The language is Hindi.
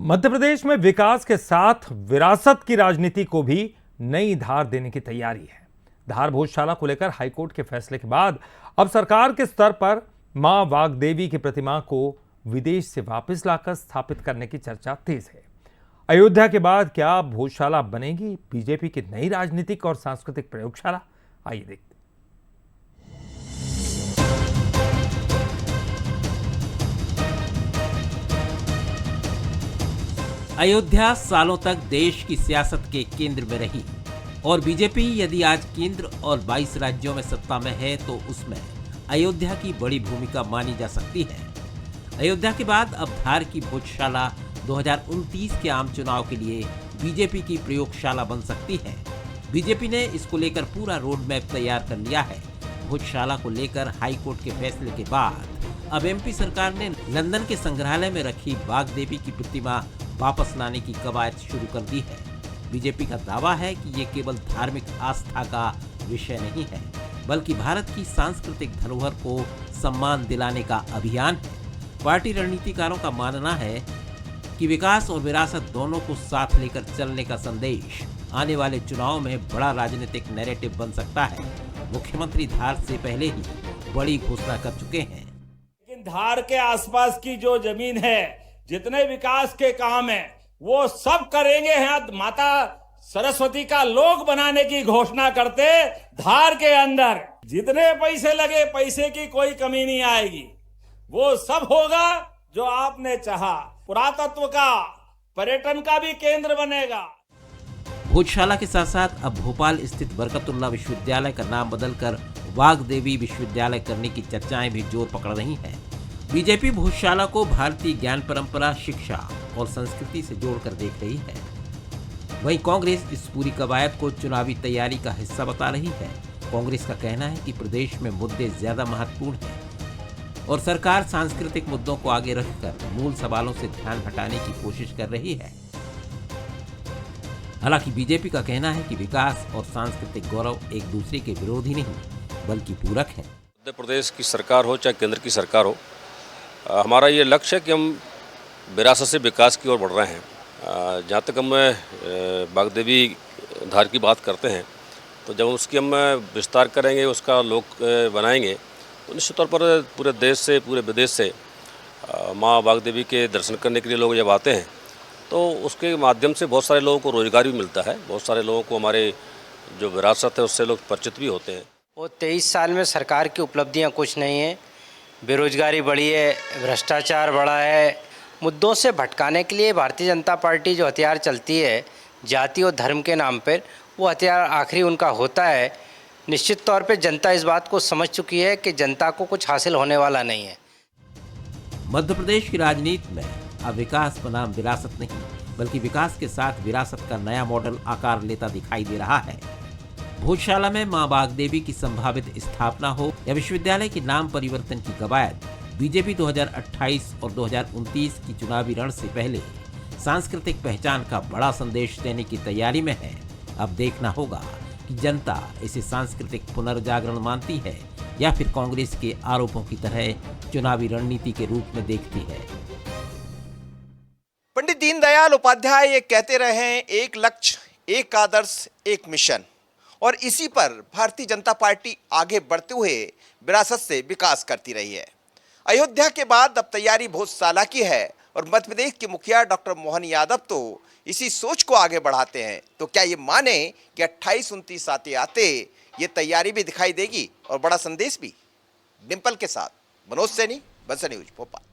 मध्य प्रदेश में विकास के साथ विरासत की राजनीति को भी नई धार देने की तैयारी है। धार भोजशाला को लेकर हाईकोर्ट के फैसले के बाद अब सरकार के स्तर पर मां वाग्देवी की प्रतिमा को विदेश से वापस लाकर स्थापित करने की चर्चा तेज है। अयोध्या के बाद क्या भोजशाला बनेगी बीजेपी की नई राजनीतिक और सांस्कृतिक प्रयोगशाला? आइए देखते हैं। अयोध्या सालों तक देश की सियासत के केंद्र में रही और बीजेपी यदि आज केंद्र और 22 राज्यों में सत्ता में है तो उसमें अयोध्या की बड़ी भूमिका मानी जा सकती है। अयोध्या के बाद अब धार की भोजशाला 2029 के आम चुनाव के लिए बीजेपी की प्रयोगशाला बन सकती है। बीजेपी ने इसको लेकर पूरा रोड मैप तैयार कर लिया है। भोजशाला को लेकर हाईकोर्ट के फैसले के बाद अब एमपी सरकार ने लंदन के संग्रहालय में रखी वाग्देवी की प्रतिमा वापस लाने की कवायद शुरू कर दी है। बीजेपी का दावा है कि ये केवल धार्मिक आस्था का विषय नहीं है, बल्कि भारत की सांस्कृतिक धरोहर को सम्मान दिलाने का अभियान है। पार्टी रणनीतिकारों का मानना है कि विकास और विरासत दोनों को साथ लेकर चलने का संदेश आने वाले चुनाव में बड़ा राजनीतिक नैरेटिव बन सकता है। मुख्यमंत्री धार से पहले ही बड़ी घोषणा कर चुके हैं। लेकिन धार के आसपास की जो जमीन है, जितने विकास के काम है, वो सब करेंगे। हैं माता सरस्वती का लोक बनाने की घोषणा करते। धार के अंदर जितने पैसे लगे, पैसे की कोई कमी नहीं आएगी। वो सब होगा जो आपने चाहा। पुरातत्व का, पर्यटन का भी केंद्र बनेगा। भोजशाला के साथ साथ अब भोपाल स्थित बरकतुल्लाह विश्वविद्यालय का नाम बदलकर वाग्देवी विश्वविद्यालय करने की चर्चाएं भी जोर पकड़ रही हैं। बीजेपी भोजशाला को भारतीय ज्ञान परंपरा, शिक्षा और संस्कृति से जोड़कर देख रही है। वहीं कांग्रेस इस पूरी कवायद को चुनावी तैयारी का हिस्सा बता रही है। कांग्रेस का कहना है कि प्रदेश में मुद्दे ज्यादा महत्वपूर्ण हैं और सरकार सांस्कृतिक मुद्दों को आगे रखकर मूल सवालों से ध्यान हटाने की कोशिश कर रही है। हालांकि बीजेपी का कहना है कि विकास और सांस्कृतिक गौरव एक दूसरे के विरोधी नहीं, बल्कि पूरक हैं। मध्य प्रदेश की सरकार हो चाहे केंद्र की सरकार हो, हमारा ये लक्ष्य है कि हम विरासत से विकास की ओर बढ़ रहे हैं। जहाँ तक हम वाग्देवी धार की बात करते हैं, तो जब उसकी हम विस्तार करेंगे, उसका लोक बनाएंगे, तो निश्चित तौर पर पूरे देश से, पूरे विदेश से माँ वाग्देवी के दर्शन करने के लिए लोग जब आते हैं, तो उसके माध्यम से बहुत सारे लोगों को रोजगार भी मिलता है। बहुत सारे लोगों को हमारे जो विरासत है उससे लोग परिचित भी होते हैं। वो 23 साल में सरकार की उपलब्धियां कुछ नहीं है। बेरोजगारी बढ़ी है, भ्रष्टाचार बढ़ा है। मुद्दों से भटकाने के लिए भारतीय जनता पार्टी जो हथियार चलती है जाति और धर्म के नाम पर, वो हथियार आखिरी उनका होता है। निश्चित तौर पे जनता इस बात को समझ चुकी है कि जनता को कुछ हासिल होने वाला नहीं है। मध्य प्रदेश की राजनीति में अब विकास बनाम विरासत नहीं, बल्कि विकास के साथ विरासत का नया मॉडल आकार लेता दिखाई दे रहा है। भोजशाला में मां वाग्देवी की संभावित स्थापना हो या विश्वविद्यालय के नाम परिवर्तन की कवायद, बीजेपी 2028 और 2029 की चुनावी रण से पहले सांस्कृतिक पहचान का बड़ा संदेश देने की तैयारी में है। अब देखना होगा कि जनता इसे सांस्कृतिक पुनर्जागरण मानती है या फिर कांग्रेस के आरोपों की तरह चुनावी रणनीति के रूप में देखती है। पंडित दीनदयाल उपाध्याय ये कहते रहे हैं, एक लक्ष्य, एक आदर्श, एक मिशन, और इसी पर भारतीय जनता पार्टी आगे बढ़ते हुए विरासत से विकास करती रही है। अयोध्या के बाद अब तैयारी भोजशाला की है और मध्य प्रदेश के मुखिया डॉक्टर मोहन यादव तो इसी सोच को आगे बढ़ाते हैं। तो क्या ये माने कि 28-29 आते आते ये तैयारी भी दिखाई देगी और बड़ा संदेश भी? डिंपल के साथ मनोज सैनी, बंसल न्यूज, भोपाल।